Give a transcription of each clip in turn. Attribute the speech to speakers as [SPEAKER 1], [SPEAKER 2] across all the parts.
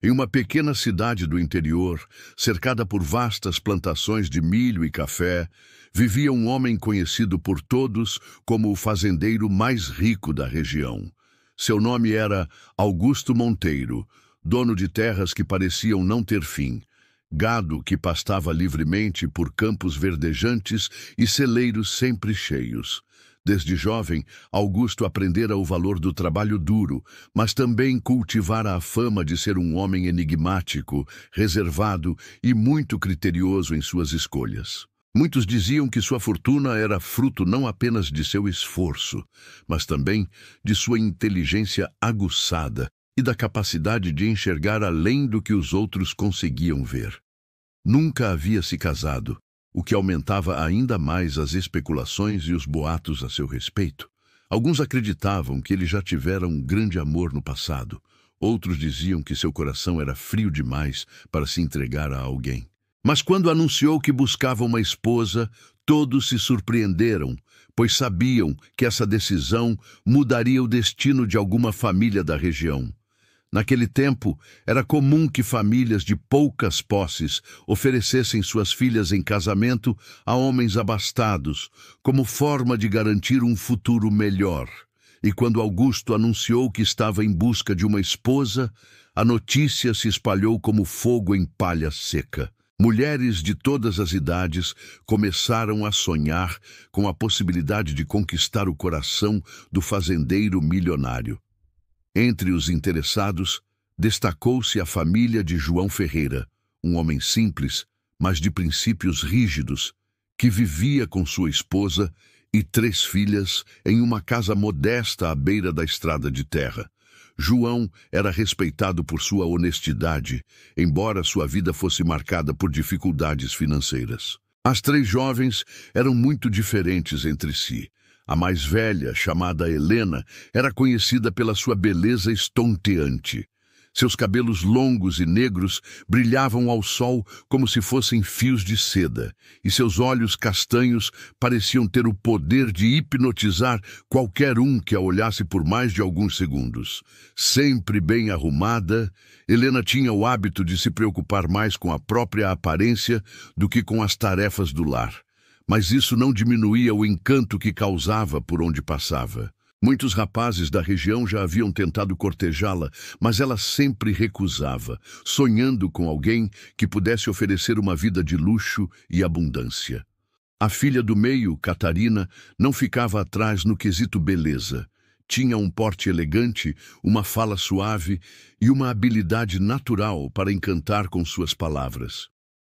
[SPEAKER 1] Em uma pequena cidade do interior, cercada por vastas plantações de milho e café, vivia um homem conhecido por todos como o fazendeiro mais rico da região. Seu nome era Augusto Monteiro, dono de terras que pareciam não ter fim, gado que pastava livremente por campos verdejantes e celeiros sempre cheios. Desde jovem, Augusto aprendera o valor do trabalho duro, mas também cultivara a fama de ser um homem enigmático, reservado e muito criterioso em suas escolhas. Muitos diziam que sua fortuna era fruto não apenas de seu esforço, mas também de sua inteligência aguçada e da capacidade de enxergar além do que os outros conseguiam ver. Nunca havia se casado, o que aumentava ainda mais as especulações e os boatos a seu respeito. Alguns acreditavam que ele já tivera um grande amor no passado. Outros diziam que seu coração era frio demais para se entregar a alguém. Mas quando anunciou que buscava uma esposa, todos se surpreenderam, pois sabiam que essa decisão mudaria o destino de alguma família da região. Naquele tempo, era comum que famílias de poucas posses oferecessem suas filhas em casamento a homens abastados, como forma de garantir um futuro melhor. E quando Augusto anunciou que estava em busca de uma esposa, a notícia se espalhou como fogo em palha seca. Mulheres de todas as idades começaram a sonhar com a possibilidade de conquistar o coração do fazendeiro milionário. Entre os interessados, destacou-se a família de João Ferreira, um homem simples, mas de princípios rígidos, que vivia com sua esposa e 3 filhas em uma casa modesta à beira da estrada de terra. João era respeitado por sua honestidade, embora sua vida fosse marcada por dificuldades financeiras. As 3 jovens eram muito diferentes entre si. A mais velha, chamada Helena, era conhecida pela sua beleza estonteante. Seus cabelos longos e negros brilhavam ao sol como se fossem fios de seda, e seus olhos castanhos pareciam ter o poder de hipnotizar qualquer um que a olhasse por mais de alguns segundos. Sempre bem arrumada, Helena tinha o hábito de se preocupar mais com a própria aparência do que com as tarefas do lar. Mas isso não diminuía o encanto que causava por onde passava. Muitos rapazes da região já haviam tentado cortejá-la, mas ela sempre recusava, sonhando com alguém que pudesse oferecer uma vida de luxo e abundância. A filha do meio, Catarina, não ficava atrás no quesito beleza. Tinha um porte elegante, uma fala suave e uma habilidade natural para encantar com suas palavras.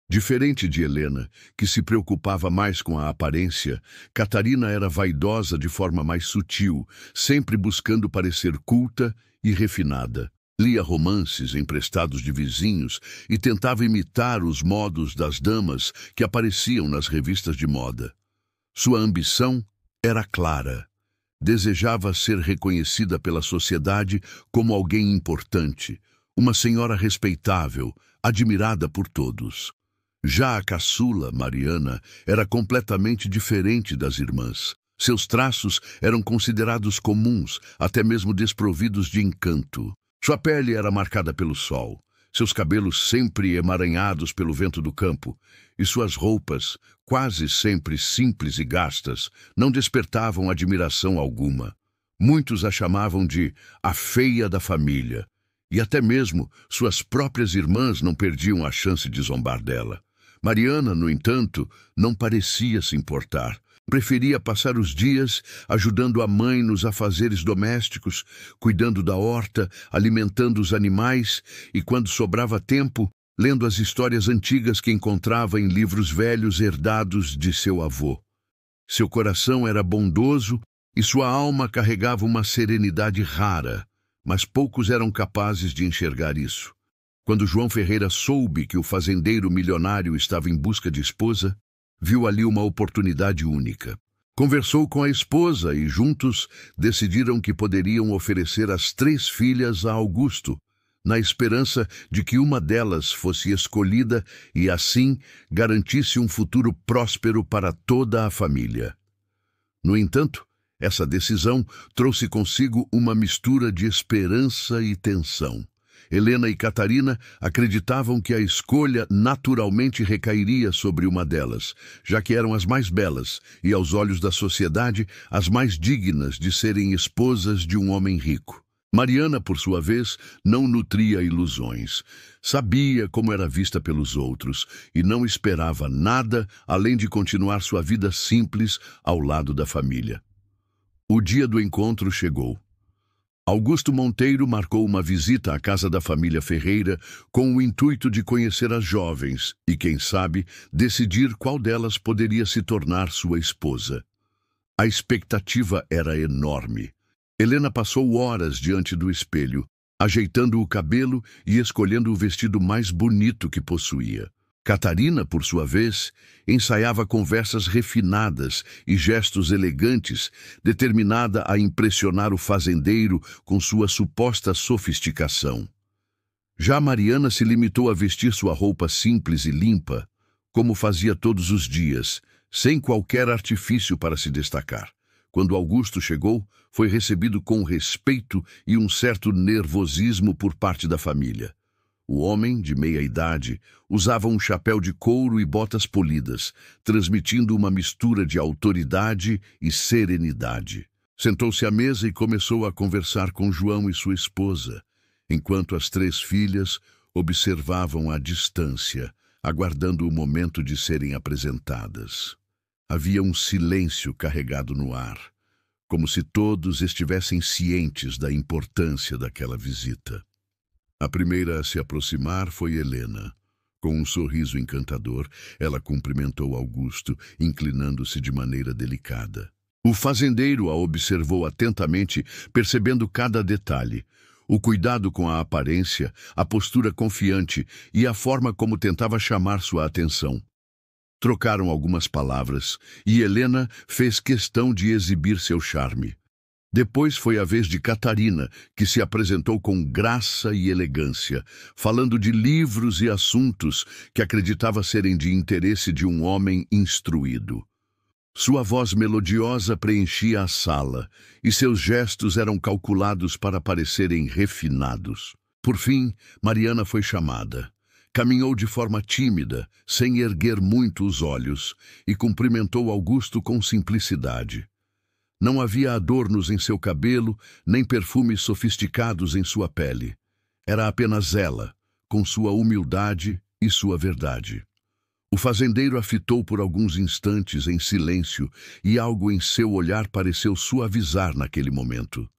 [SPEAKER 1] Diferente de Helena, que se preocupava mais com a aparência, Catarina era vaidosa de forma mais sutil, sempre buscando parecer culta e refinada. Lia romances emprestados de vizinhos e tentava imitar os modos das damas que apareciam nas revistas de moda. Sua ambição era clara. Desejava ser reconhecida pela sociedade como alguém importante, uma senhora respeitável, admirada por todos. Já a caçula, Mariana, era completamente diferente das irmãs. Seus traços eram considerados comuns, até mesmo desprovidos de encanto. Sua pele era marcada pelo sol, seus cabelos sempre emaranhados pelo vento do campo, e suas roupas, quase sempre simples e gastas, não despertavam admiração alguma. Muitos a chamavam de a feia da família, e até mesmo suas próprias irmãs não perdiam a chance de zombar dela. Mariana, no entanto, não parecia se importar. Preferia passar os dias ajudando a mãe nos afazeres domésticos, cuidando da horta, alimentando os animais e, quando sobrava tempo, lendo as histórias antigas que encontrava em livros velhos herdados de seu avô. Seu coração era bondoso e sua alma carregava uma serenidade rara, mas poucos eram capazes de enxergar isso. Quando João Ferreira soube que o fazendeiro milionário estava em busca de esposa, viu ali uma oportunidade única. Conversou com a esposa e juntos decidiram que poderiam oferecer as 3 filhas a Augusto, na esperança de que uma delas fosse escolhida e assim garantisse um futuro próspero para toda a família. No entanto, essa decisão trouxe consigo uma mistura de esperança e tensão. Helena e Catarina acreditavam que a escolha naturalmente recairia sobre uma delas, já que eram as mais belas e, aos olhos da sociedade, as mais dignas de serem esposas de um homem rico. Mariana, por sua vez, não nutria ilusões. Sabia como era vista pelos outros e não esperava nada além de continuar sua vida simples ao lado da família. O dia do encontro chegou. Augusto Monteiro marcou uma visita à casa da família Ferreira com o intuito de conhecer as jovens e, quem sabe, decidir qual delas poderia se tornar sua esposa. A expectativa era enorme. Helena passou horas diante do espelho, ajeitando o cabelo e escolhendo o vestido mais bonito que possuía. Catarina, por sua vez, ensaiava conversas refinadas e gestos elegantes, determinada a impressionar o fazendeiro com sua suposta sofisticação. Já Mariana se limitou a vestir sua roupa simples e limpa, como fazia todos os dias, sem qualquer artifício para se destacar. Quando Augusto chegou, foi recebido com respeito e um certo nervosismo por parte da família. O homem, de meia idade, usava um chapéu de couro e botas polidas, transmitindo uma mistura de autoridade e serenidade. Sentou-se à mesa e começou a conversar com João e sua esposa, enquanto as 3 filhas observavam à distância, aguardando o momento de serem apresentadas. Havia um silêncio carregado no ar, como se todos estivessem cientes da importância daquela visita. A primeira a se aproximar foi Helena. Com um sorriso encantador, ela cumprimentou Augusto, inclinando-se de maneira delicada. O fazendeiro a observou atentamente, percebendo cada detalhe. O cuidado com a aparência, a postura confiante e a forma como tentava chamar sua atenção. Trocaram algumas palavras e Helena fez questão de exibir seu charme. Depois foi a vez de Catarina, que se apresentou com graça e elegância, falando de livros e assuntos que acreditava serem de interesse de um homem instruído. Sua voz melodiosa preenchia a sala, e seus gestos eram calculados para parecerem refinados. Por fim, Mariana foi chamada. Caminhou de forma tímida, sem erguer muito os olhos, e cumprimentou Augusto com simplicidade. Não havia adornos em seu cabelo, nem perfumes sofisticados em sua pele. Era apenas ela, com sua humildade e sua verdade. O fazendeiro a fitou por alguns instantes em silêncio, e algo em seu olhar pareceu suavizar naquele momento.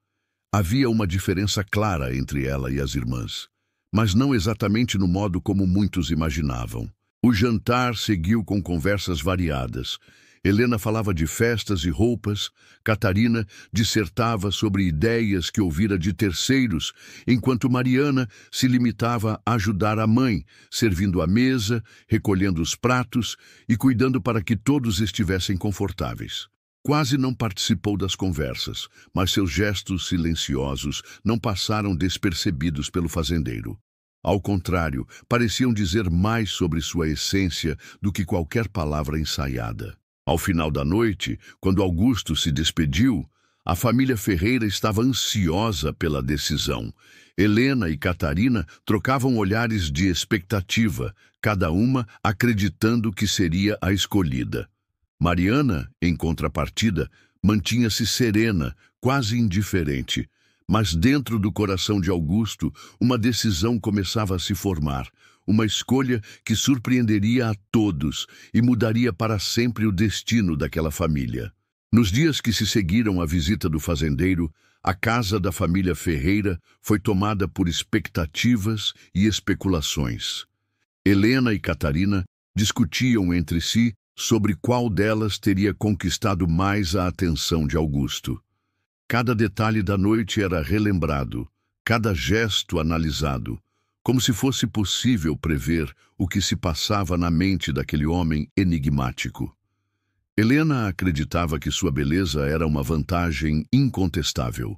[SPEAKER 1] Havia uma diferença clara entre ela e as irmãs, mas não exatamente no modo como muitos imaginavam. O jantar seguiu com conversas variadas. Helena falava de festas e roupas, Catarina dissertava sobre ideias que ouvira de terceiros, enquanto Mariana se limitava a ajudar a mãe, servindo a mesa, recolhendo os pratos e cuidando para que todos estivessem confortáveis. Quase não participou das conversas, mas seus gestos silenciosos não passaram despercebidos pelo fazendeiro. Ao contrário, pareciam dizer mais sobre sua essência do que qualquer palavra ensaiada. Ao final da noite, quando Augusto se despediu, a família Ferreira estava ansiosa pela decisão. Helena e Catarina trocavam olhares de expectativa, cada uma acreditando que seria a escolhida. Mariana, em contrapartida, mantinha-se serena, quase indiferente. Mas dentro do coração de Augusto, uma decisão começava a se formar, uma escolha que surpreenderia a todos e mudaria para sempre o destino daquela família. Nos dias que se seguiram à visita do fazendeiro, a casa da família Ferreira foi tomada por expectativas e especulações. Helena e Catarina discutiam entre si sobre qual delas teria conquistado mais a atenção de Augusto. Cada detalhe da noite era relembrado, cada gesto analisado, como se fosse possível prever o que se passava na mente daquele homem enigmático. Helena acreditava que sua beleza era uma vantagem incontestável,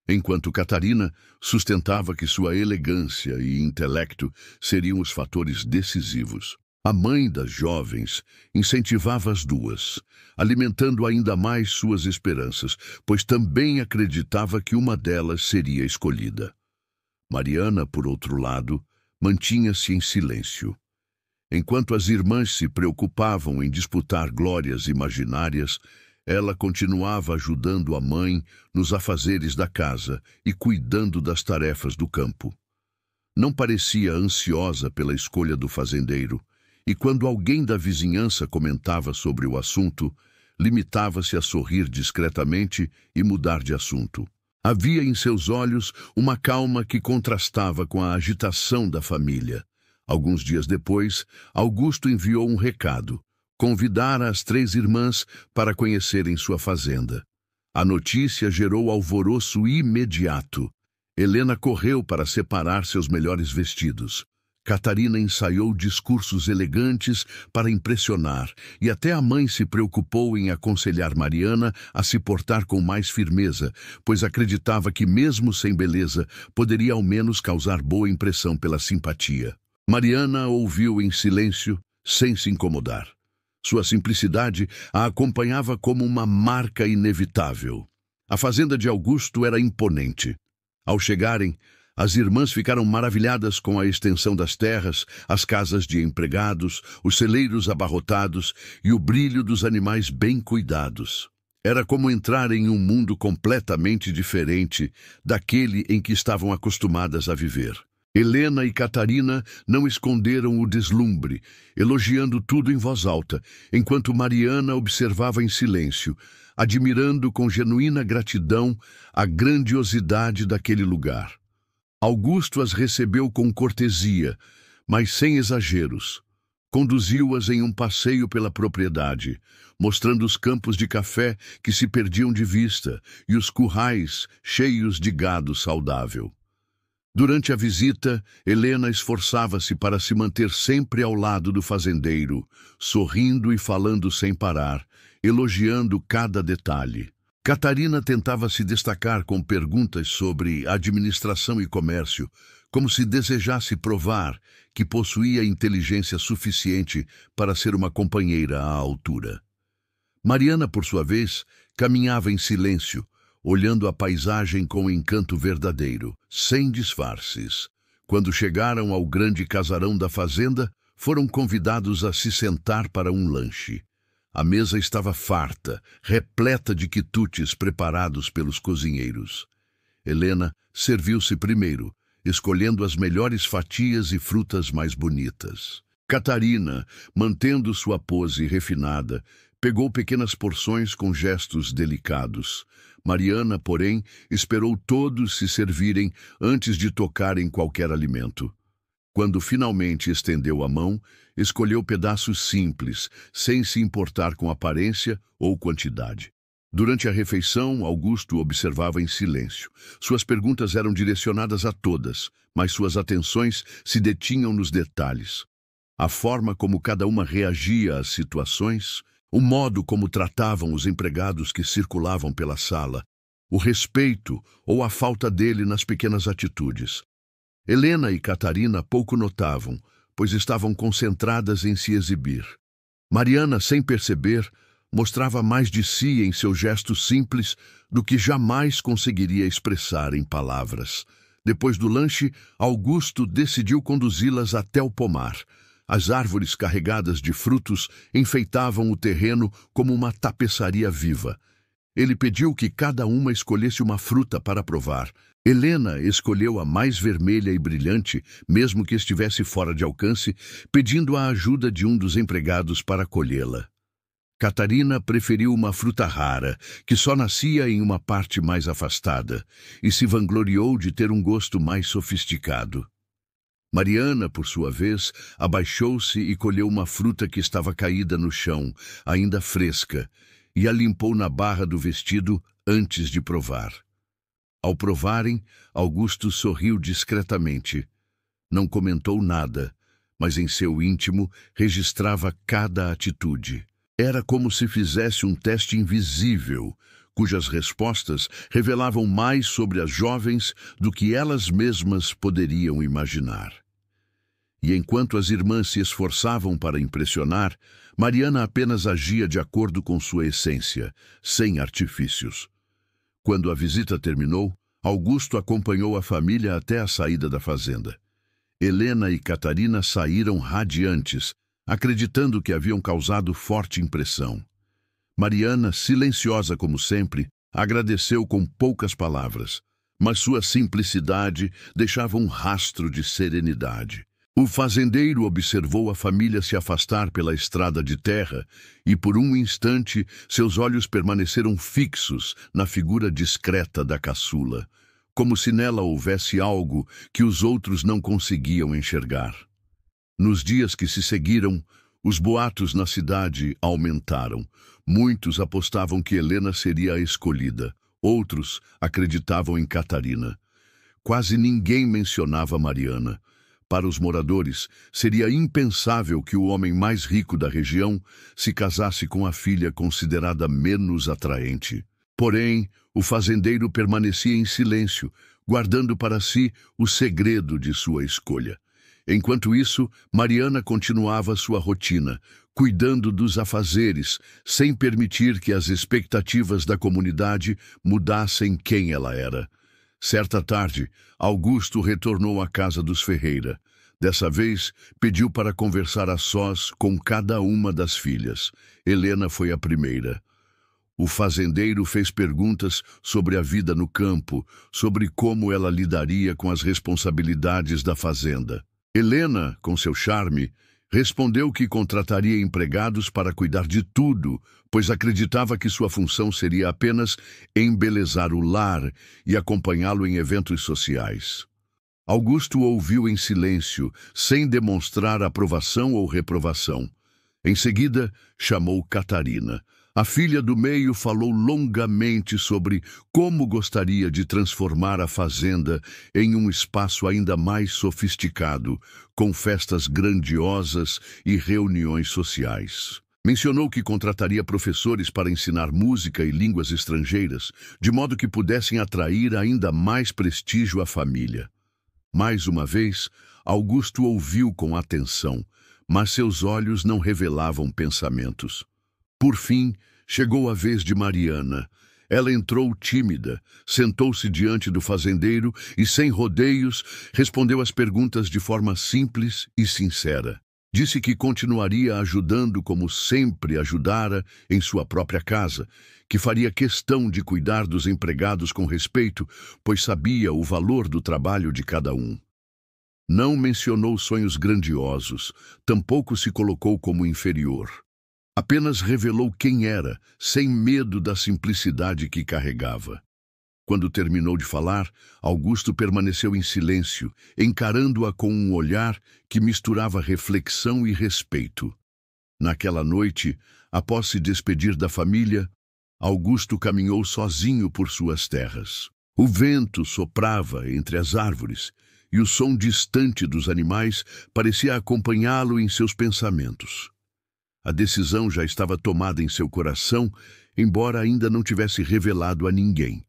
[SPEAKER 1] enquanto Catarina sustentava que sua elegância e intelecto seriam os fatores decisivos. A mãe das jovens incentivava as duas, alimentando ainda mais suas esperanças, pois também acreditava que uma delas seria escolhida. Mariana, por outro lado, mantinha-se em silêncio. Enquanto as irmãs se preocupavam em disputar glórias imaginárias, ela continuava ajudando a mãe nos afazeres da casa e cuidando das tarefas do campo. Não parecia ansiosa pela escolha do fazendeiro, e quando alguém da vizinhança comentava sobre o assunto, limitava-se a sorrir discretamente e mudar de assunto. Havia em seus olhos uma calma que contrastava com a agitação da família. Alguns dias depois, Augusto enviou um recado: convidar as 3 irmãs para conhecerem sua fazenda. A notícia gerou alvoroço imediato. Helena correu para separar seus melhores vestidos. Catarina ensaiou discursos elegantes para impressionar, e até a mãe se preocupou em aconselhar Mariana a se portar com mais firmeza, pois acreditava que, mesmo sem beleza, poderia ao menos causar boa impressão pela simpatia. Mariana ouviu em silêncio, sem se incomodar. Sua simplicidade a acompanhava como uma marca inevitável. A fazenda de Augusto era imponente. Ao chegarem, as irmãs ficaram maravilhadas com a extensão das terras, as casas de empregados, os celeiros abarrotados e o brilho dos animais bem cuidados. Era como entrar em um mundo completamente diferente daquele em que estavam acostumadas a viver. Helena e Catarina não esconderam o deslumbre, elogiando tudo em voz alta, enquanto Mariana observava em silêncio, admirando com genuína gratidão a grandiosidade daquele lugar. Augusto as recebeu com cortesia, mas sem exageros. Conduziu-as em um passeio pela propriedade, mostrando os campos de café que se perdiam de vista e os currais cheios de gado saudável. Durante a visita, Helena esforçava-se para se manter sempre ao lado do fazendeiro, sorrindo e falando sem parar, elogiando cada detalhe. Catarina tentava se destacar com perguntas sobre administração e comércio, como se desejasse provar que possuía inteligência suficiente para ser uma companheira à altura. Mariana, por sua vez, caminhava em silêncio, olhando a paisagem com encanto verdadeiro, sem disfarces. Quando chegaram ao grande casarão da fazenda, foram convidados a se sentar para um lanche. A mesa estava farta, repleta de quitutes preparados pelos cozinheiros. Helena serviu-se primeiro, escolhendo as melhores fatias e frutas mais bonitas. Catarina, mantendo sua pose refinada, pegou pequenas porções com gestos delicados. Mariana, porém, esperou todos se servirem antes de tocar em qualquer alimento. Quando finalmente estendeu a mão, escolheu pedaços simples, sem se importar com aparência ou quantidade. Durante a refeição, Augusto observava em silêncio. Suas perguntas eram direcionadas a todas, mas suas atenções se detinham nos detalhes. A forma como cada uma reagia às situações, o modo como tratavam os empregados que circulavam pela sala, o respeito ou a falta dele nas pequenas atitudes. Helena e Catarina pouco notavam, pois estavam concentradas em se exibir. Mariana, sem perceber, mostrava mais de si em seus gestos simples do que jamais conseguiria expressar em palavras. Depois do lanche, Augusto decidiu conduzi-las até o pomar. As árvores carregadas de frutos enfeitavam o terreno como uma tapeçaria viva. Ele pediu que cada uma escolhesse uma fruta para provar. Helena escolheu a mais vermelha e brilhante, mesmo que estivesse fora de alcance, pedindo a ajuda de um dos empregados para colhê-la. Catarina preferiu uma fruta rara, que só nascia em uma parte mais afastada, e se vangloriou de ter um gosto mais sofisticado. Mariana, por sua vez, abaixou-se e colheu uma fruta que estava caída no chão, ainda fresca, e a limpou na barra do vestido antes de provar. Ao provarem, Augusto sorriu discretamente. Não comentou nada, mas em seu íntimo registrava cada atitude. Era como se fizesse um teste invisível, cujas respostas revelavam mais sobre as jovens do que elas mesmas poderiam imaginar. E enquanto as irmãs se esforçavam para impressionar, Mariana apenas agia de acordo com sua essência, sem artifícios. Quando a visita terminou, Augusto acompanhou a família até a saída da fazenda. Helena e Catarina saíram radiantes, acreditando que haviam causado forte impressão. Mariana, silenciosa como sempre, agradeceu com poucas palavras, mas sua simplicidade deixava um rastro de serenidade. O fazendeiro observou a família se afastar pela estrada de terra e, por um instante, seus olhos permaneceram fixos na figura discreta da caçula, como se nela houvesse algo que os outros não conseguiam enxergar. Nos dias que se seguiram, os boatos na cidade aumentaram. Muitos apostavam que Helena seria a escolhida, outros acreditavam em Catarina. Quase ninguém mencionava Mariana. Para os moradores, seria impensável que o homem mais rico da região se casasse com a filha considerada menos atraente. Porém, o fazendeiro permanecia em silêncio, guardando para si o segredo de sua escolha. Enquanto isso, Mariana continuava sua rotina, cuidando dos afazeres, sem permitir que as expectativas da comunidade mudassem quem ela era. Certa tarde, Augusto retornou à casa dos Ferreira. Dessa vez, pediu para conversar a sós com cada uma das filhas. Helena foi a primeira. O fazendeiro fez perguntas sobre a vida no campo, sobre como ela lidaria com as responsabilidades da fazenda. Helena, com seu charme, respondeu que contrataria empregados para cuidar de tudo, pois acreditava que sua função seria apenas embelezar o lar e acompanhá-lo em eventos sociais. Augusto ouviu em silêncio, sem demonstrar aprovação ou reprovação. Em seguida, chamou Catarina. A filha do meio falou longamente sobre como gostaria de transformar a fazenda em um espaço ainda mais sofisticado, com festas grandiosas e reuniões sociais. Mencionou que contrataria professores para ensinar música e línguas estrangeiras, de modo que pudessem atrair ainda mais prestígio à família. Mais uma vez, Augusto ouviu com atenção, mas seus olhos não revelavam pensamentos. Por fim, chegou a vez de Mariana. Ela entrou tímida, sentou-se diante do fazendeiro e, sem rodeios, respondeu às perguntas de forma simples e sincera. Disse que continuaria ajudando como sempre ajudara em sua própria casa, que faria questão de cuidar dos empregados com respeito, pois sabia o valor do trabalho de cada um. Não mencionou sonhos grandiosos, tampouco se colocou como inferior. Apenas revelou quem era, sem medo da simplicidade que carregava. Quando terminou de falar, Augusto permaneceu em silêncio, encarando-a com um olhar que misturava reflexão e respeito. Naquela noite, após se despedir da família, Augusto caminhou sozinho por suas terras. O vento soprava entre as árvores e o som distante dos animais parecia acompanhá-lo em seus pensamentos. A decisão já estava tomada em seu coração, embora ainda não tivesse revelado a ninguém.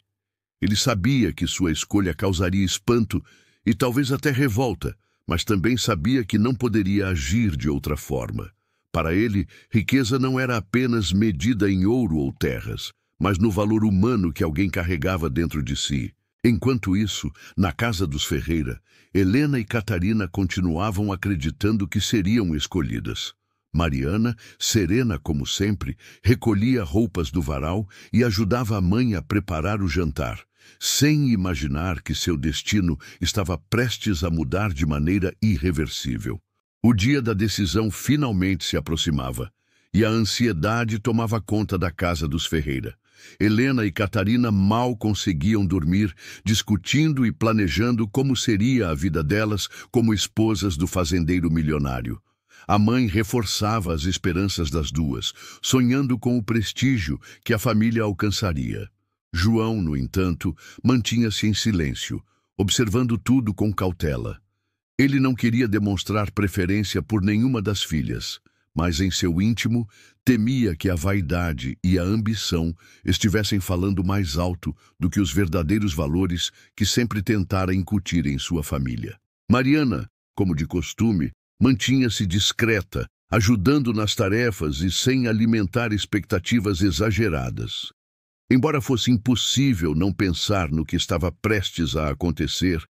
[SPEAKER 1] Ele sabia que sua escolha causaria espanto e talvez até revolta, mas também sabia que não poderia agir de outra forma. Para ele, riqueza não era apenas medida em ouro ou terras, mas no valor humano que alguém carregava dentro de si. Enquanto isso, na casa dos Ferreira, Helena e Catarina continuavam acreditando que seriam escolhidas. Mariana, serena como sempre, recolhia roupas do varal e ajudava a mãe a preparar o jantar, sem imaginar que seu destino estava prestes a mudar de maneira irreversível. O dia da decisão finalmente se aproximava, e a ansiedade tomava conta da casa dos Ferreira. Helena e Catarina mal conseguiam dormir, discutindo e planejando como seria a vida delas como esposas do fazendeiro milionário. A mãe reforçava as esperanças das duas, sonhando com o prestígio que a família alcançaria. João, no entanto, mantinha-se em silêncio, observando tudo com cautela. Ele não queria demonstrar preferência por nenhuma das filhas, mas em seu íntimo temia que a vaidade e a ambição estivessem falando mais alto do que os verdadeiros valores que sempre tentara incutir em sua família. Mariana, como de costume, mantinha-se discreta, ajudando nas tarefas e sem alimentar expectativas exageradas. Embora fosse impossível não pensar no que estava prestes a acontecer,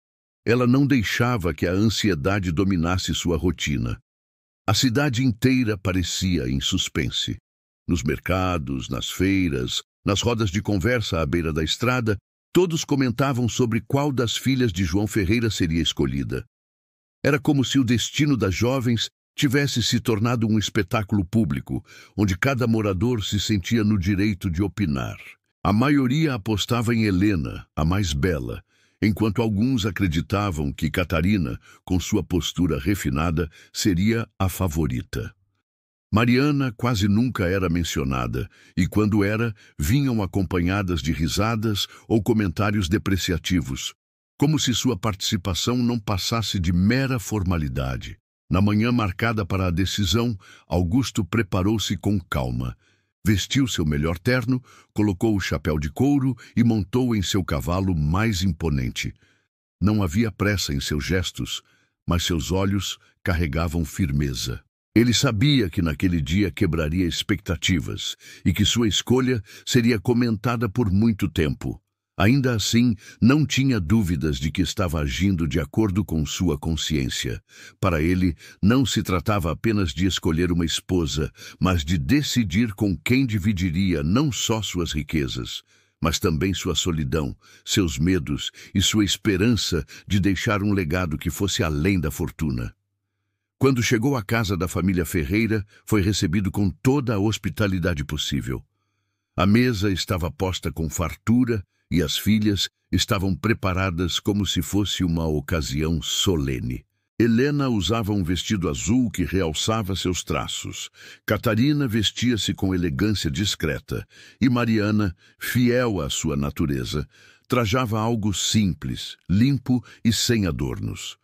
[SPEAKER 1] ela não deixava que a ansiedade dominasse sua rotina. A cidade inteira parecia em suspense. Nos mercados, nas feiras, nas rodas de conversa à beira da estrada, todos comentavam sobre qual das filhas de João Ferreira seria escolhida. Era como se o destino das jovens tivesse se tornado um espetáculo público, onde cada morador se sentia no direito de opinar. A maioria apostava em Helena, a mais bela, enquanto alguns acreditavam que Catarina, com sua postura refinada, seria a favorita. Mariana quase nunca era mencionada, e quando era, vinham acompanhadas de risadas ou comentários depreciativos, como se sua participação não passasse de mera formalidade. Na manhã marcada para a decisão, Augusto preparou-se com calma. Vestiu seu melhor terno, colocou o chapéu de couro e montou em seu cavalo mais imponente. Não havia pressa em seus gestos, mas seus olhos carregavam firmeza. Ele sabia que naquele dia quebraria expectativas e que sua escolha seria comentada por muito tempo. Ainda assim, não tinha dúvidas de que estava agindo de acordo com sua consciência. Para ele, não se tratava apenas de escolher uma esposa, mas de decidir com quem dividiria não só suas riquezas, mas também sua solidão, seus medos e sua esperança de deixar um legado que fosse além da fortuna. Quando chegou à casa da família Ferreira, foi recebido com toda a hospitalidade possível. A mesa estava posta com fartura e as filhas estavam preparadas como se fosse uma ocasião solene. Helena usava um vestido azul que realçava seus traços. Catarina vestia-se com elegância discreta. E Mariana, fiel à sua natureza, trajava algo simples, limpo e sem adornos.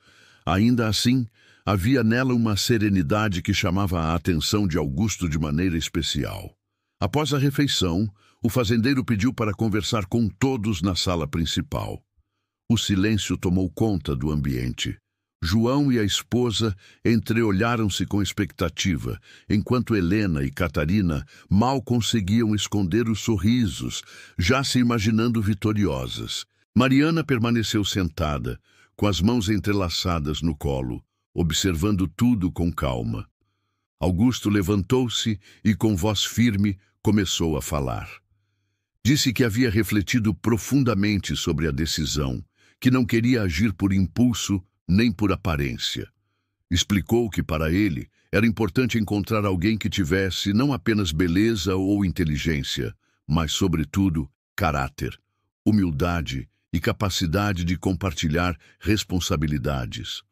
[SPEAKER 1] Ainda assim, havia nela uma serenidade que chamava a atenção de Augusto de maneira especial. Após a refeição, o fazendeiro pediu para conversar com todos na sala principal. O silêncio tomou conta do ambiente. João e a esposa entreolharam-se com expectativa, enquanto Helena e Catarina mal conseguiam esconder os sorrisos, já se imaginando vitoriosas. Mariana permaneceu sentada, com as mãos entrelaçadas no colo, observando tudo com calma. Augusto levantou-se e, com voz firme, começou a falar. Disse que havia refletido profundamente sobre a decisão, que não queria agir por impulso nem por aparência. Explicou que, para ele, era importante encontrar alguém que tivesse não apenas beleza ou inteligência, mas, sobretudo, caráter, humildade e capacidade de compartilhar responsabilidades.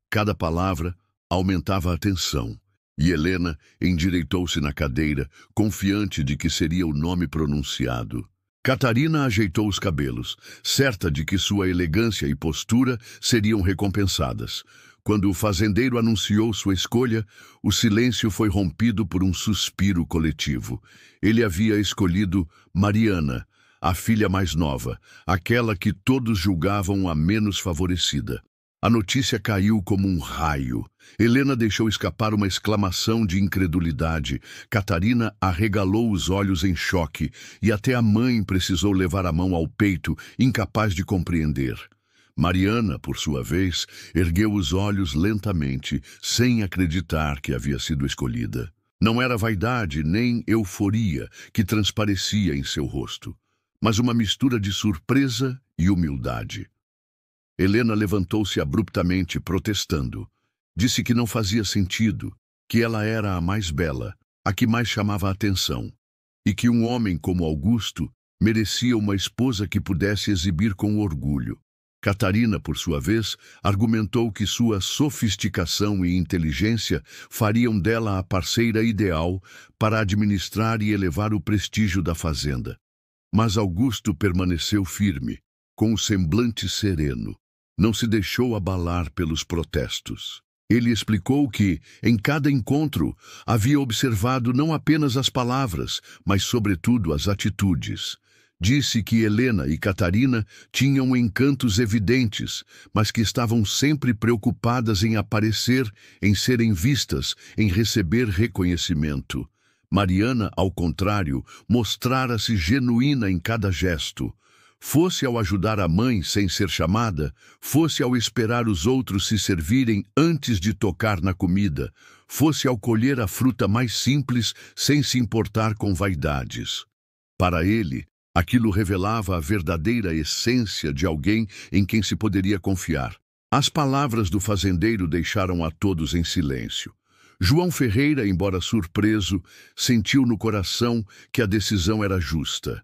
[SPEAKER 1] Cada palavra aumentava a tensão, e Helena endireitou-se na cadeira, confiante de que seria o nome pronunciado. Catarina ajeitou os cabelos, certa de que sua elegância e postura seriam recompensadas. Quando o fazendeiro anunciou sua escolha, o silêncio foi rompido por um suspiro coletivo. Ele havia escolhido Mariana, a filha mais nova, aquela que todos julgavam a menos favorecida. A notícia caiu como um raio. Helena deixou escapar uma exclamação de incredulidade. Catarina arregalou os olhos em choque, e até a mãe precisou levar a mão ao peito, incapaz de compreender. Mariana, por sua vez, ergueu os olhos lentamente, sem acreditar que havia sido escolhida. Não era vaidade nem euforia que transparecia em seu rosto, mas uma mistura de surpresa e humildade. Helena levantou-se abruptamente, protestando. Disse que não fazia sentido, que ela era a mais bela, a que mais chamava a atenção, e que um homem como Augusto merecia uma esposa que pudesse exibir com orgulho. Catarina, por sua vez, argumentou que sua sofisticação e inteligência fariam dela a parceira ideal para administrar e elevar o prestígio da fazenda. Mas Augusto permaneceu firme, com o semblante sereno. Não se deixou abalar pelos protestos. Ele explicou que, em cada encontro, havia observado não apenas as palavras, mas, sobretudo, as atitudes. Disse que Helena e Catarina tinham encantos evidentes, mas que estavam sempre preocupadas em aparecer, em serem vistas, em receber reconhecimento. Mariana, ao contrário, mostrara-se genuína em cada gesto. Fosse ao ajudar a mãe sem ser chamada, fosse ao esperar os outros se servirem antes de tocar na comida, fosse ao colher a fruta mais simples sem se importar com vaidades. Para ele, aquilo revelava a verdadeira essência de alguém em quem se poderia confiar. As palavras do fazendeiro deixaram a todos em silêncio. João Ferreira, embora surpreso, sentiu no coração que a decisão era justa.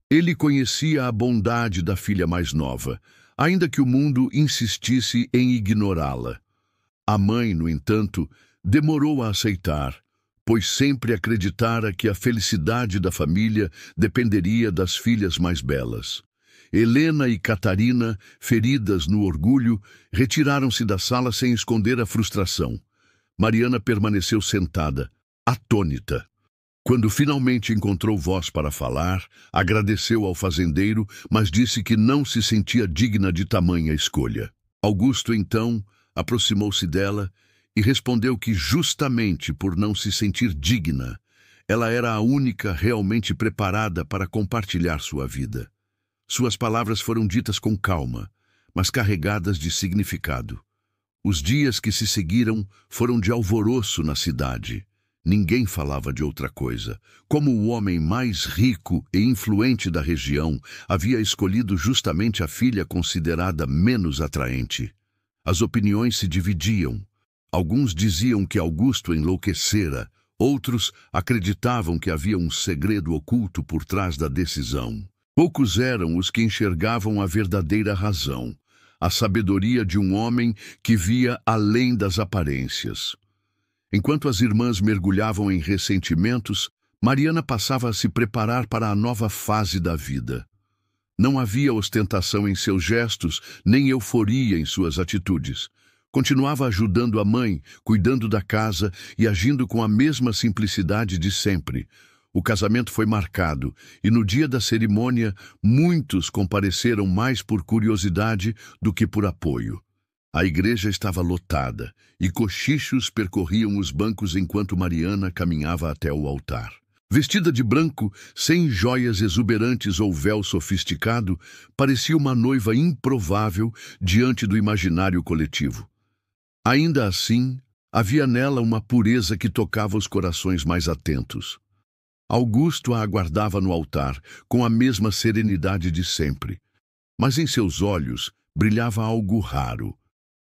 [SPEAKER 1] Ele conhecia a bondade da filha mais nova, ainda que o mundo insistisse em ignorá-la. A mãe, no entanto, demorou a aceitar, pois sempre acreditara que a felicidade da família dependeria das filhas mais belas. Helena e Catarina, feridas no orgulho, retiraram-se da sala sem esconder a frustração. Mariana permaneceu sentada, atônita. Quando finalmente encontrou voz para falar, agradeceu ao fazendeiro, mas disse que não se sentia digna de tamanha escolha. Augusto, então, aproximou-se dela e respondeu que justamente por não se sentir digna, ela era a única realmente preparada para compartilhar sua vida. Suas palavras foram ditas com calma, mas carregadas de significado. Os dias que se seguiram foram de alvoroço na cidade. Ninguém falava de outra coisa. Como o homem mais rico e influente da região havia escolhido justamente a filha considerada menos atraente. As opiniões se dividiam. Alguns diziam que Augusto enlouquecera, outros acreditavam que havia um segredo oculto por trás da decisão. Poucos eram os que enxergavam a verdadeira razão, a sabedoria de um homem que via além das aparências. Enquanto as irmãs mergulhavam em ressentimentos, Mariana passava a se preparar para a nova fase da vida. Não havia ostentação em seus gestos, nem euforia em suas atitudes. Continuava ajudando a mãe, cuidando da casa e agindo com a mesma simplicidade de sempre. O casamento foi marcado, e no dia da cerimônia, muitos compareceram mais por curiosidade do que por apoio. A igreja estava lotada, e cochichos percorriam os bancos enquanto Mariana caminhava até o altar. Vestida de branco, sem joias exuberantes ou véu sofisticado, parecia uma noiva improvável diante do imaginário coletivo. Ainda assim, havia nela uma pureza que tocava os corações mais atentos. Augusto a aguardava no altar, com a mesma serenidade de sempre. Mas em seus olhos brilhava algo raro.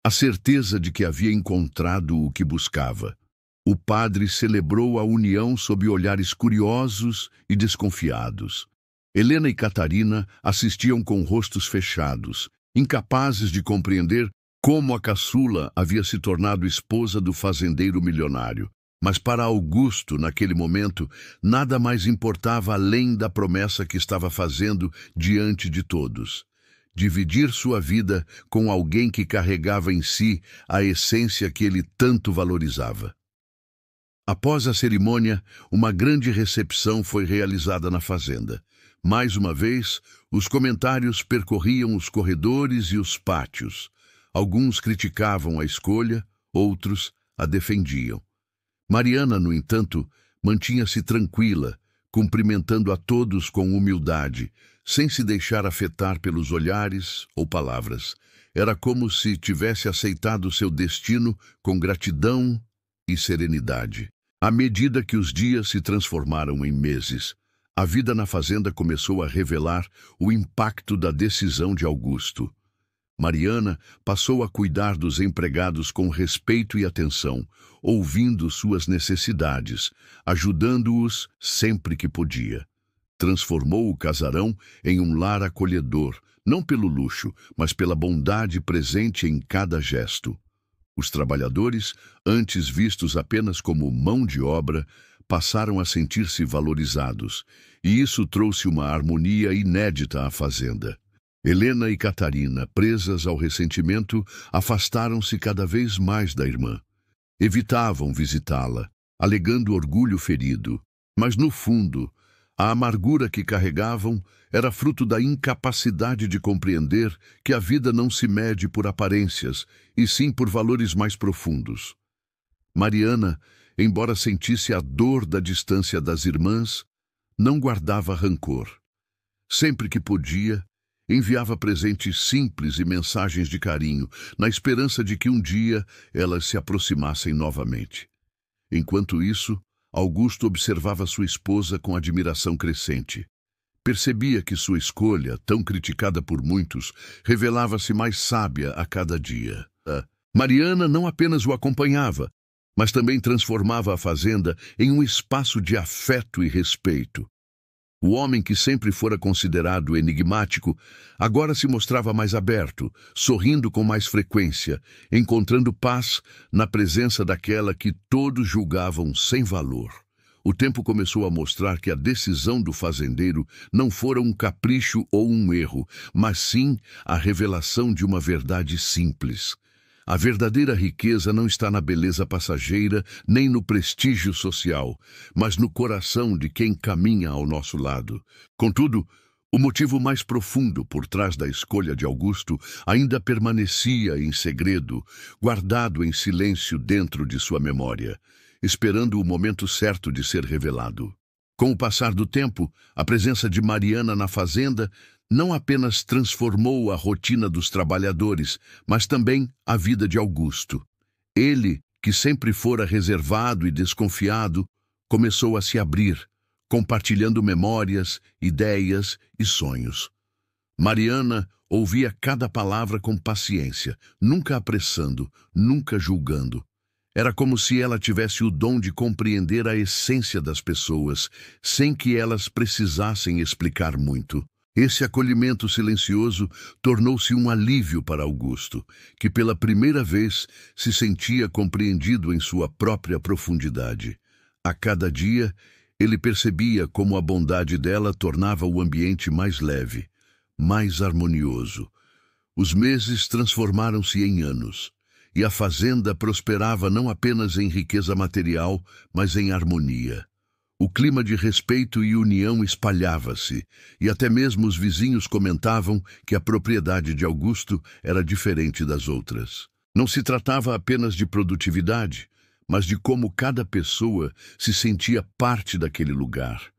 [SPEAKER 1] A certeza de que havia encontrado o que buscava. O padre celebrou a união sob olhares curiosos e desconfiados. Helena e Catarina assistiam com rostos fechados, incapazes de compreender como a caçula havia se tornado esposa do fazendeiro milionário. Mas para Augusto, naquele momento, nada mais importava além da promessa que estava fazendo diante de todos. Dividir sua vida com alguém que carregava em si a essência que ele tanto valorizava. Após a cerimônia, uma grande recepção foi realizada na fazenda. Mais uma vez, os comentários percorriam os corredores e os pátios. Alguns criticavam a escolha, outros a defendiam. Mariana, no entanto, mantinha-se tranquila, cumprimentando a todos com humildade, sem se deixar afetar pelos olhares ou palavras. Era como se tivesse aceitado seu destino com gratidão e serenidade. À medida que os dias se transformaram em meses, a vida na fazenda começou a revelar o impacto da decisão de Augusto. Mariana passou a cuidar dos empregados com respeito e atenção, ouvindo suas necessidades, ajudando-os sempre que podia. Transformou o casarão em um lar acolhedor, não pelo luxo, mas pela bondade presente em cada gesto. Os trabalhadores, antes vistos apenas como mão de obra, passaram a sentir-se valorizados, e isso trouxe uma harmonia inédita à fazenda. Helena e Catarina, presas ao ressentimento, afastaram-se cada vez mais da irmã. Evitavam visitá-la, alegando orgulho ferido, mas no fundo, a amargura que carregavam era fruto da incapacidade de compreender que a vida não se mede por aparências, e sim por valores mais profundos. Mariana embora sentisse a dor da distância das irmãs, não guardava rancor. Sempre que podia, enviava presentes simples e mensagens de carinho, na esperança de que um dia elas se aproximassem novamente. Enquanto isso, Augusto observava sua esposa com admiração crescente. Percebia que sua escolha, tão criticada por muitos, revelava-se mais sábia a cada dia. Mariana não apenas o acompanhava, mas também transformava a fazenda em um espaço de afeto e respeito. O homem que sempre fora considerado enigmático, agora se mostrava mais aberto, sorrindo com mais frequência, encontrando paz na presença daquela que todos julgavam sem valor. O tempo começou a mostrar que a decisão do fazendeiro não fora um capricho ou um erro, mas sim a revelação de uma verdade simples. A verdadeira riqueza não está na beleza passageira nem no prestígio social, mas no coração de quem caminha ao nosso lado. Contudo, o motivo mais profundo por trás da escolha de Augusto ainda permanecia em segredo, guardado em silêncio dentro de sua memória, esperando o momento certo de ser revelado. Com o passar do tempo, a presença de Mariana na fazenda não apenas transformou a rotina dos trabalhadores, mas também a vida de Augusto. Ele, que sempre fora reservado e desconfiado, começou a se abrir, compartilhando memórias, ideias e sonhos. Mariana ouvia cada palavra com paciência, nunca apressando, nunca julgando. Era como se ela tivesse o dom de compreender a essência das pessoas, sem que elas precisassem explicar muito. Esse acolhimento silencioso tornou-se um alívio para Augusto, que pela primeira vez se sentia compreendido em sua própria profundidade. A cada dia, ele percebia como a bondade dela tornava o ambiente mais leve, mais harmonioso. Os meses transformaram-se em anos, e a fazenda prosperava não apenas em riqueza material, mas em harmonia. O clima de respeito e união espalhava-se, e até mesmo os vizinhos comentavam que a propriedade de Augusto era diferente das outras. Não se tratava apenas de produtividade, mas de como cada pessoa se sentia parte daquele lugar.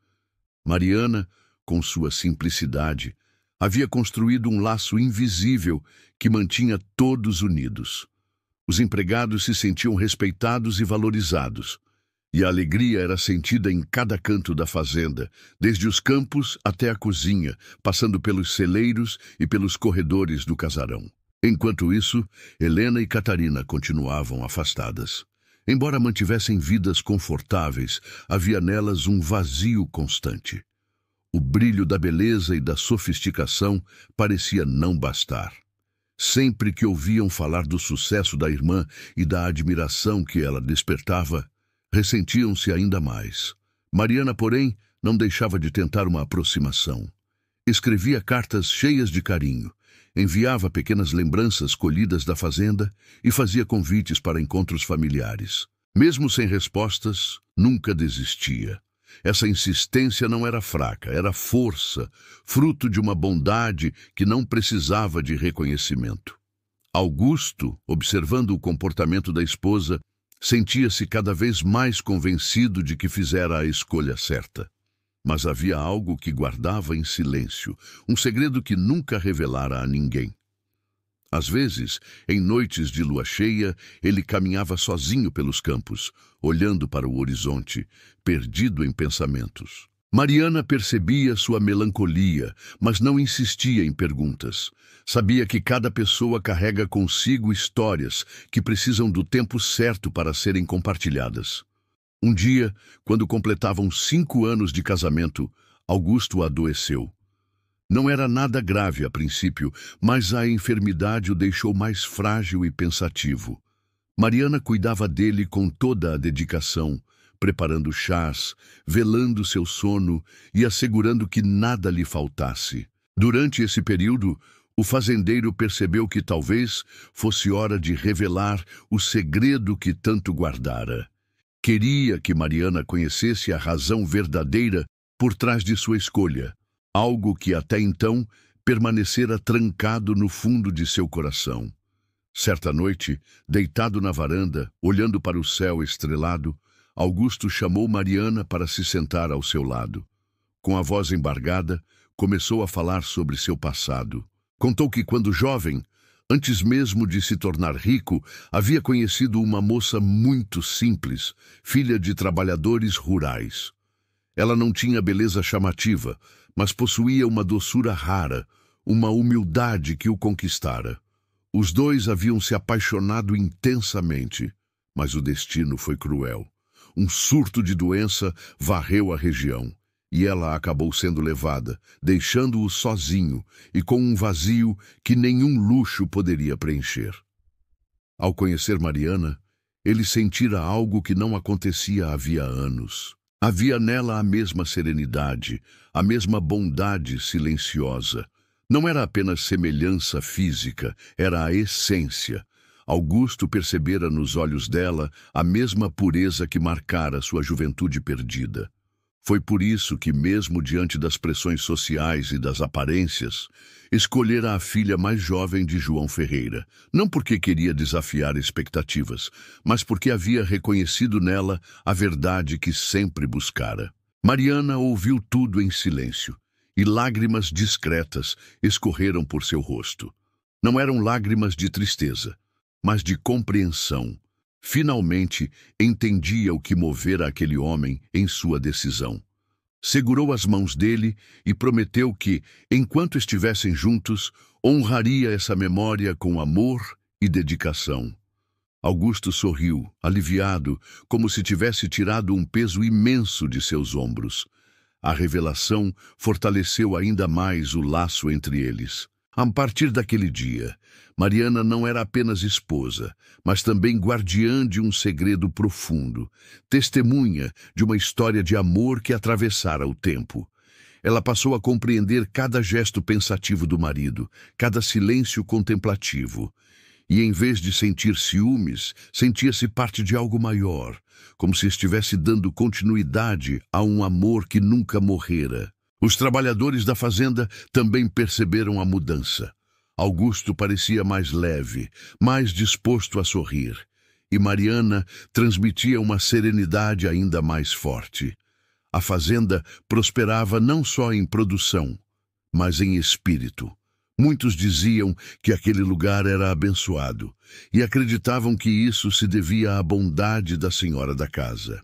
[SPEAKER 1] Mariana, com sua simplicidade, havia construído um laço invisível que mantinha todos unidos. Os empregados se sentiam respeitados e valorizados, e a alegria era sentida em cada canto da fazenda, desde os campos até a cozinha, passando pelos celeiros e pelos corredores do casarão. Enquanto isso, Helena e Catarina continuavam afastadas. Embora mantivessem vidas confortáveis, havia nelas um vazio constante. O brilho da beleza e da sofisticação parecia não bastar. Sempre que ouviam falar do sucesso da irmã e da admiração que ela despertava, ressentiam-se ainda mais. Mariana, porém, não deixava de tentar uma aproximação. Escrevia cartas cheias de carinho, enviava pequenas lembranças colhidas da fazenda e fazia convites para encontros familiares. Mesmo sem respostas, nunca desistia. Essa insistência não era fraca, era força, fruto de uma bondade que não precisava de reconhecimento. Augusto, observando o comportamento da esposa, sentia-se cada vez mais convencido de que fizera a escolha certa. Mas havia algo que guardava em silêncio, um segredo que nunca revelara a ninguém. Às vezes, em noites de lua cheia, ele caminhava sozinho pelos campos, olhando para o horizonte, perdido em pensamentos. Mariana percebia sua melancolia, mas não insistia em perguntas. Sabia que cada pessoa carrega consigo histórias que precisam do tempo certo para serem compartilhadas. Um dia, quando completavam 5 anos de casamento, Augusto adoeceu. Não era nada grave a princípio, mas a enfermidade o deixou mais frágil e pensativo. Mariana cuidava dele com toda a dedicação, preparando chás, velando seu sono e assegurando que nada lhe faltasse. Durante esse período, o fazendeiro percebeu que talvez fosse hora de revelar o segredo que tanto guardara. Queria que Mariana conhecesse a razão verdadeira por trás de sua escolha, algo que até então permanecera trancado no fundo de seu coração. Certa noite, deitado na varanda, olhando para o céu estrelado, Augusto chamou Mariana para se sentar ao seu lado. Com a voz embargada, começou a falar sobre seu passado. Contou que, quando jovem, antes mesmo de se tornar rico, havia conhecido uma moça muito simples, filha de trabalhadores rurais. Ela não tinha beleza chamativa, mas possuía uma doçura rara, uma humildade que o conquistara. Os dois haviam se apaixonado intensamente, mas o destino foi cruel. Um surto de doença varreu a região, e ela acabou sendo levada, deixando-o sozinho e com um vazio que nenhum luxo poderia preencher. Ao conhecer Mariana, ele sentira algo que não acontecia havia anos. Havia nela a mesma serenidade, a mesma bondade silenciosa. Não era apenas semelhança física, era a essência. Augusto percebera nos olhos dela a mesma pureza que marcara sua juventude perdida. Foi por isso que, mesmo diante das pressões sociais e das aparências, escolhera a filha mais jovem de João Ferreira, não porque queria desafiar expectativas, mas porque havia reconhecido nela a verdade que sempre buscara. Mariana ouviu tudo em silêncio, e lágrimas discretas escorreram por seu rosto. Não eram lágrimas de tristeza, mas de compreensão. Finalmente entendia o que movera aquele homem em sua decisão. Segurou as mãos dele e prometeu que, enquanto estivessem juntos, honraria essa memória com amor e dedicação. Augusto sorriu, aliviado, como se tivesse tirado um peso imenso de seus ombros. A revelação fortaleceu ainda mais o laço entre eles. A partir daquele dia, Mariana não era apenas esposa, mas também guardiã de um segredo profundo, testemunha de uma história de amor que atravessara o tempo. Ela passou a compreender cada gesto pensativo do marido, cada silêncio contemplativo. E em vez de sentir ciúmes, sentia-se parte de algo maior, como se estivesse dando continuidade a um amor que nunca morrera. Os trabalhadores da fazenda também perceberam a mudança. Augusto parecia mais leve, mais disposto a sorrir, e Mariana transmitia uma serenidade ainda mais forte. A fazenda prosperava não só em produção, mas em espírito. Muitos diziam que aquele lugar era abençoado, e acreditavam que isso se devia à bondade da senhora da casa.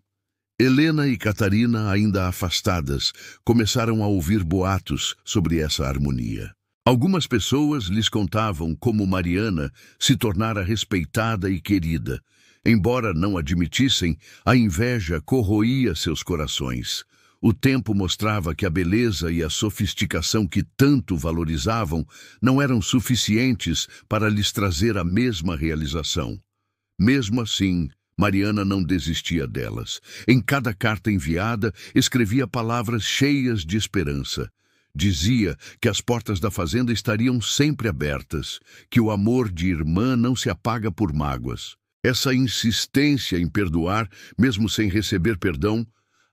[SPEAKER 1] Helena e Catarina, ainda afastadas, começaram a ouvir boatos sobre essa harmonia. Algumas pessoas lhes contavam como Mariana se tornara respeitada e querida. Embora não admitissem, a inveja corroía seus corações. O tempo mostrava que a beleza e a sofisticação que tanto valorizavam não eram suficientes para lhes trazer a mesma realização. Mesmo assim, Mariana não desistia delas. Em cada carta enviada, escrevia palavras cheias de esperança. Dizia que as portas da fazenda estariam sempre abertas, que o amor de irmã não se apaga por mágoas. Essa insistência em perdoar, mesmo sem receber perdão,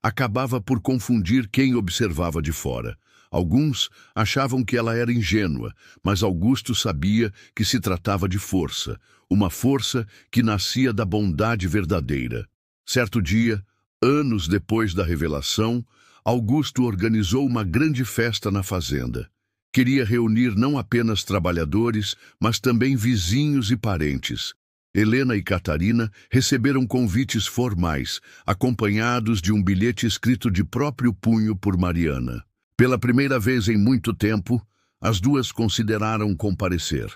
[SPEAKER 1] acabava por confundir quem observava de fora. Alguns achavam que ela era ingênua, mas Augusto sabia que se tratava de força, uma força que nascia da bondade verdadeira. Certo dia, anos depois da revelação, Augusto organizou uma grande festa na fazenda. Queria reunir não apenas trabalhadores, mas também vizinhos e parentes. Helena e Catarina receberam convites formais, acompanhados de um bilhete escrito de próprio punho por Mariana. Pela primeira vez em muito tempo, as duas consideraram comparecer.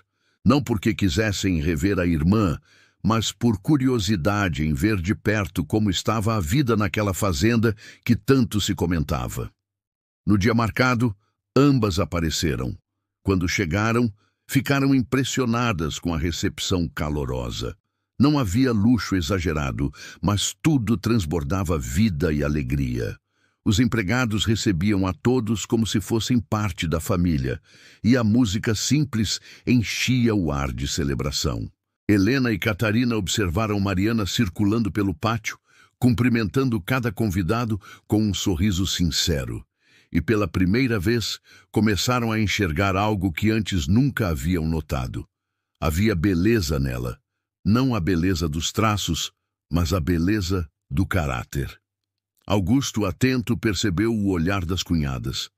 [SPEAKER 1] Não porque quisessem rever a irmã, mas por curiosidade em ver de perto como estava a vida naquela fazenda que tanto se comentava. No dia marcado, ambas apareceram. Quando chegaram, ficaram impressionadas com a recepção calorosa. Não havia luxo exagerado, mas tudo transbordava vida e alegria. Os empregados recebiam a todos como se fossem parte da família, e a música simples enchia o ar de celebração. Helena e Catarina observaram Mariana circulando pelo pátio, cumprimentando cada convidado com um sorriso sincero. E pela primeira vez começaram a enxergar algo que antes nunca haviam notado. Havia beleza nela, não a beleza dos traços, mas a beleza do caráter. Augusto, atento, percebeu o olhar das cunhadas.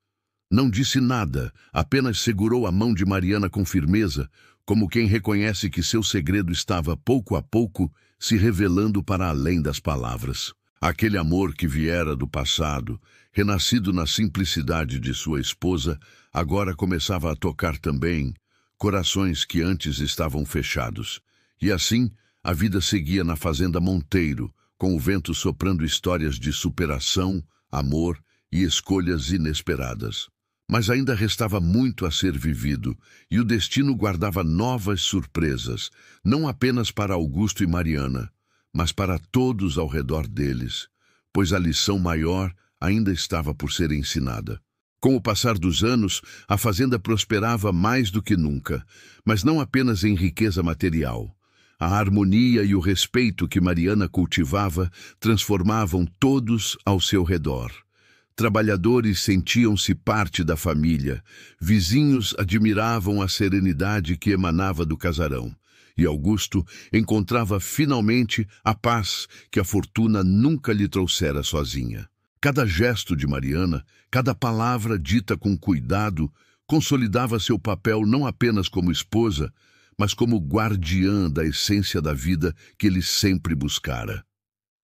[SPEAKER 1] Não disse nada, apenas segurou a mão de Mariana com firmeza, como quem reconhece que seu segredo estava, pouco a pouco, se revelando para além das palavras. Aquele amor que viera do passado, renascido na simplicidade de sua esposa, agora começava a tocar também corações que antes estavam fechados. E assim, a vida seguia na fazenda Monteiro, com o vento soprando histórias de superação, amor e escolhas inesperadas. Mas ainda restava muito a ser vivido, e o destino guardava novas surpresas, não apenas para Augusto e Mariana, mas para todos ao redor deles, pois a lição maior ainda estava por ser ensinada. Com o passar dos anos, a fazenda prosperava mais do que nunca, mas não apenas em riqueza material. A harmonia e o respeito que Mariana cultivava transformavam todos ao seu redor. Trabalhadores sentiam-se parte da família, vizinhos admiravam a serenidade que emanava do casarão, e Augusto encontrava finalmente a paz que a fortuna nunca lhe trouxera sozinha. Cada gesto de Mariana, cada palavra dita com cuidado, consolidava seu papel não apenas como esposa, mas como guardiã da essência da vida que ele sempre buscara.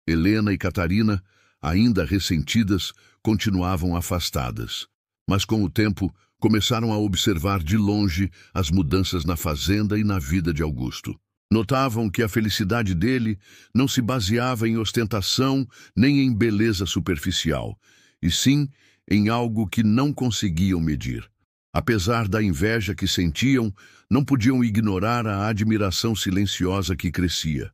[SPEAKER 1] Helena e Catarina, ainda ressentidas, continuavam afastadas, mas com o tempo começaram a observar de longe as mudanças na fazenda e na vida de Augusto. Notavam que a felicidade dele não se baseava em ostentação nem em beleza superficial, e sim em algo que não conseguiam medir. Apesar da inveja que sentiam, não podiam ignorar a admiração silenciosa que crescia.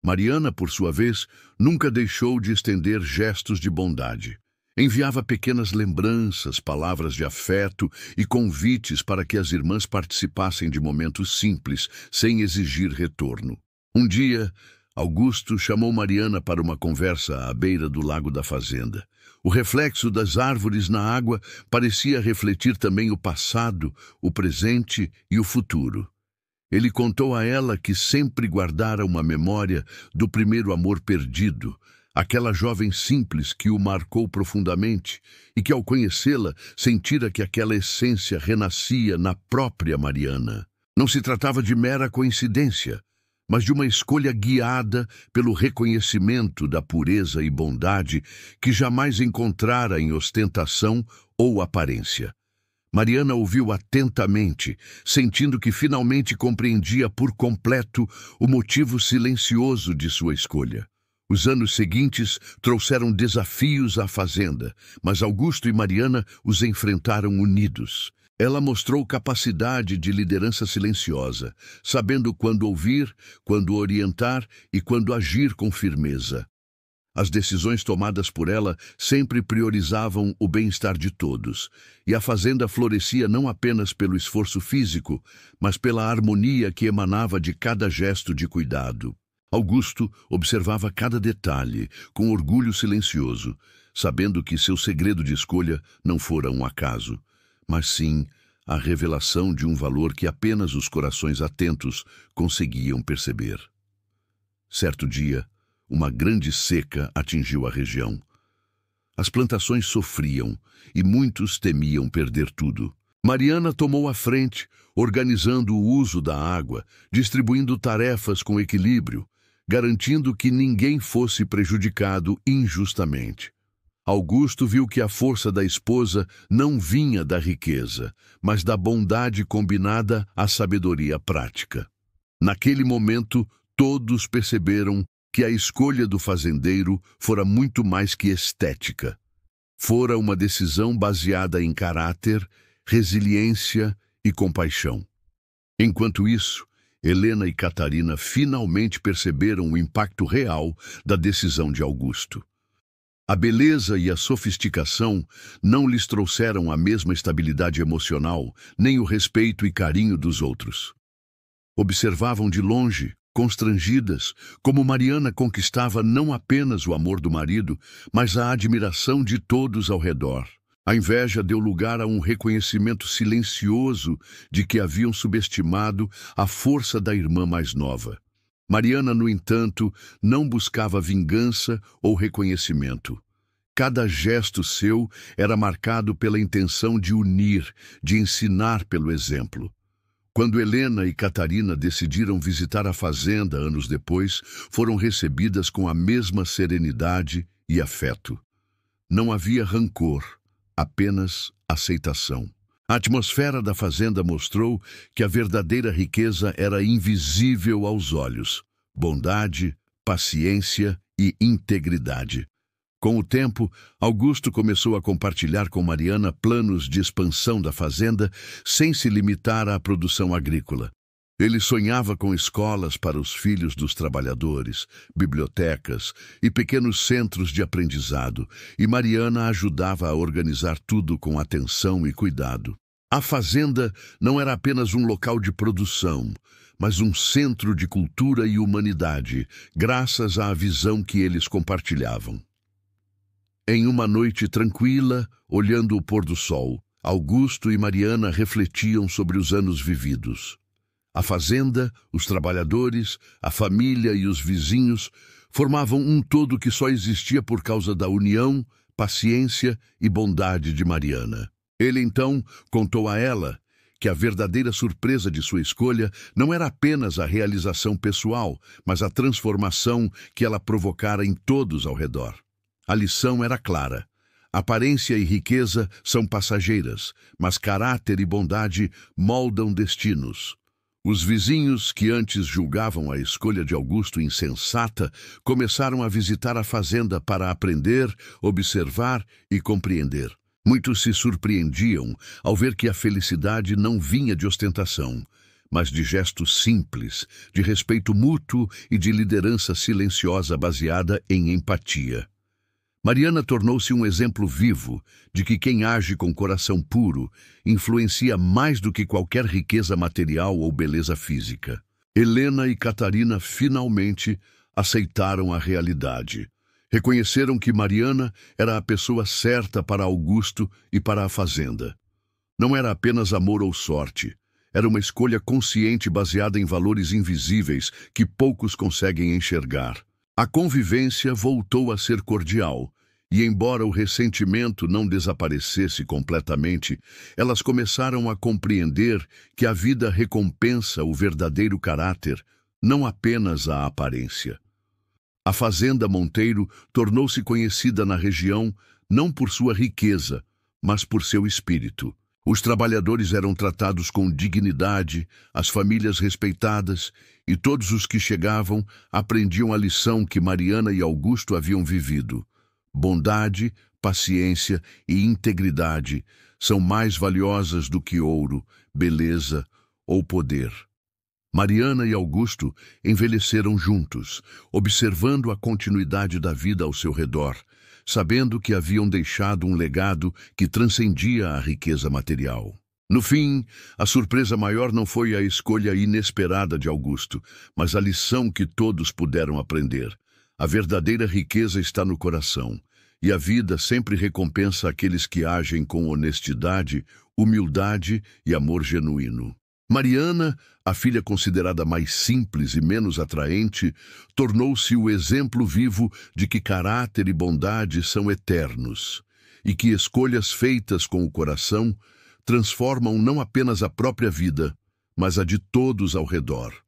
[SPEAKER 1] Mariana, por sua vez, nunca deixou de estender gestos de bondade. Enviava pequenas lembranças, palavras de afeto e convites para que as irmãs participassem de momentos simples, sem exigir retorno. Um dia, Augusto chamou Mariana para uma conversa à beira do lago da fazenda. O reflexo das árvores na água parecia refletir também o passado, o presente e o futuro. Ele contou a ela que sempre guardara uma memória do primeiro amor perdido, aquela jovem simples que o marcou profundamente e que, ao conhecê-la, sentira que aquela essência renascia na própria Mariana. Não se tratava de mera coincidência, mas de uma escolha guiada pelo reconhecimento da pureza e bondade que jamais encontrara em ostentação ou aparência. Mariana ouviu atentamente, sentindo que finalmente compreendia por completo o motivo silencioso de sua escolha. Os anos seguintes trouxeram desafios à fazenda, mas Augusto e Mariana os enfrentaram unidos. Ela mostrou capacidade de liderança silenciosa, sabendo quando ouvir, quando orientar e quando agir com firmeza. As decisões tomadas por ela sempre priorizavam o bem-estar de todos, e a fazenda florescia não apenas pelo esforço físico, mas pela harmonia que emanava de cada gesto de cuidado. Augusto observava cada detalhe com orgulho silencioso, sabendo que seu segredo de escolha não fora um acaso, mas sim a revelação de um valor que apenas os corações atentos conseguiam perceber. Certo dia, uma grande seca atingiu a região. As plantações sofriam e muitos temiam perder tudo. Mariana tomou a frente, organizando o uso da água, distribuindo tarefas com equilíbrio, garantindo que ninguém fosse prejudicado injustamente. Augusto viu que a força da esposa não vinha da riqueza, mas da bondade combinada à sabedoria prática. Naquele momento, todos perceberam que a escolha do fazendeiro fora muito mais que estética. Fora uma decisão baseada em caráter, resiliência e compaixão. Enquanto isso, Helena e Catarina finalmente perceberam o impacto real da decisão de Augusto. A beleza e a sofisticação não lhes trouxeram a mesma estabilidade emocional, nem o respeito e carinho dos outros. Observavam de longe, constrangidas, como Mariana conquistava não apenas o amor do marido, mas a admiração de todos ao redor. A inveja deu lugar a um reconhecimento silencioso de que haviam subestimado a força da irmã mais nova. Mariana, no entanto, não buscava vingança ou reconhecimento. Cada gesto seu era marcado pela intenção de unir, de ensinar pelo exemplo. Quando Helena e Catarina decidiram visitar a fazenda anos depois, foram recebidas com a mesma serenidade e afeto. Não havia rancor, apenas aceitação. A atmosfera da fazenda mostrou que a verdadeira riqueza era invisível aos olhos: bondade, paciência e integridade. Com o tempo, Augusto começou a compartilhar com Mariana planos de expansão da fazenda sem se limitar à produção agrícola. Ele sonhava com escolas para os filhos dos trabalhadores, bibliotecas e pequenos centros de aprendizado, e Mariana ajudava a organizar tudo com atenção e cuidado. A fazenda não era apenas um local de produção, mas um centro de cultura e humanidade, graças à visão que eles compartilhavam. Em uma noite tranquila, olhando o pôr do sol, Augusto e Mariana refletiam sobre os anos vividos. A fazenda, os trabalhadores, a família e os vizinhos formavam um todo que só existia por causa da união, paciência e bondade de Mariana. Ele então contou a ela que a verdadeira surpresa de sua escolha não era apenas a realização pessoal, mas a transformação que ela provocara em todos ao redor. A lição era clara. Aparência e riqueza são passageiras, mas caráter e bondade moldam destinos. Os vizinhos, que antes julgavam a escolha de Augusto insensata, começaram a visitar a fazenda para aprender, observar e compreender. Muitos se surpreendiam ao ver que a felicidade não vinha de ostentação, mas de gestos simples, de respeito mútuo e de liderança silenciosa baseada em empatia. Mariana tornou-se um exemplo vivo de que quem age com coração puro influencia mais do que qualquer riqueza material ou beleza física. Helena e Catarina finalmente aceitaram a realidade. Reconheceram que Mariana era a pessoa certa para Augusto e para a fazenda. Não era apenas amor ou sorte. Era uma escolha consciente baseada em valores invisíveis que poucos conseguem enxergar. A convivência voltou a ser cordial, e embora o ressentimento não desaparecesse completamente, elas começaram a compreender que a vida recompensa o verdadeiro caráter, não apenas a aparência. A Fazenda Monteiro tornou-se conhecida na região não por sua riqueza, mas por seu espírito. Os trabalhadores eram tratados com dignidade, as famílias respeitadas, e todos os que chegavam aprendiam a lição que Mariana e Augusto haviam vivido. Bondade, paciência e integridade são mais valiosas do que ouro, beleza ou poder. Mariana e Augusto envelheceram juntos, observando a continuidade da vida ao seu redor, sabendo que haviam deixado um legado que transcendia a riqueza material. No fim, a surpresa maior não foi a escolha inesperada de Augusto, mas a lição que todos puderam aprender. A verdadeira riqueza está no coração, e a vida sempre recompensa aqueles que agem com honestidade, humildade e amor genuíno. Mariana, a filha considerada mais simples e menos atraente, tornou-se o exemplo vivo de que caráter e bondade são eternos, e que escolhas feitas com o coração transformam não apenas a própria vida, mas a de todos ao redor.